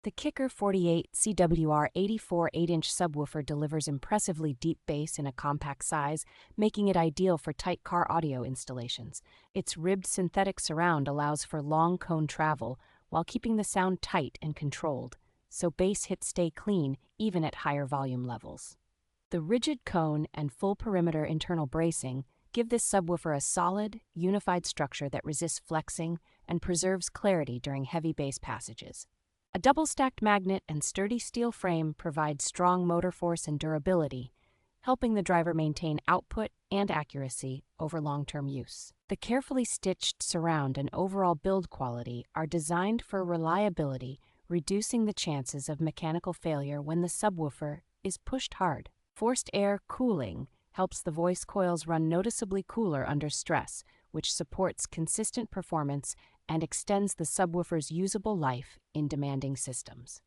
The Kicker 48CWR84 8-inch subwoofer delivers impressively deep bass in a compact size, making it ideal for tight car audio installations. Its ribbed synthetic surround allows for long cone travel while keeping the sound tight and controlled, so bass hits stay clean even at higher volume levels. The rigid cone and full perimeter internal bracing give this subwoofer a solid, unified structure that resists flexing and preserves clarity during heavy bass passages. A double-stacked magnet and sturdy steel frame provide strong motor force and durability, helping the driver maintain output and accuracy over long-term use. The carefully stitched surround and overall build quality are designed for reliability, reducing the chances of mechanical failure when the subwoofer is pushed hard. Forced air cooling helps the voice coils run noticeably cooler under stress, which supports consistent performance and extends the subwoofer's usable life in demanding systems.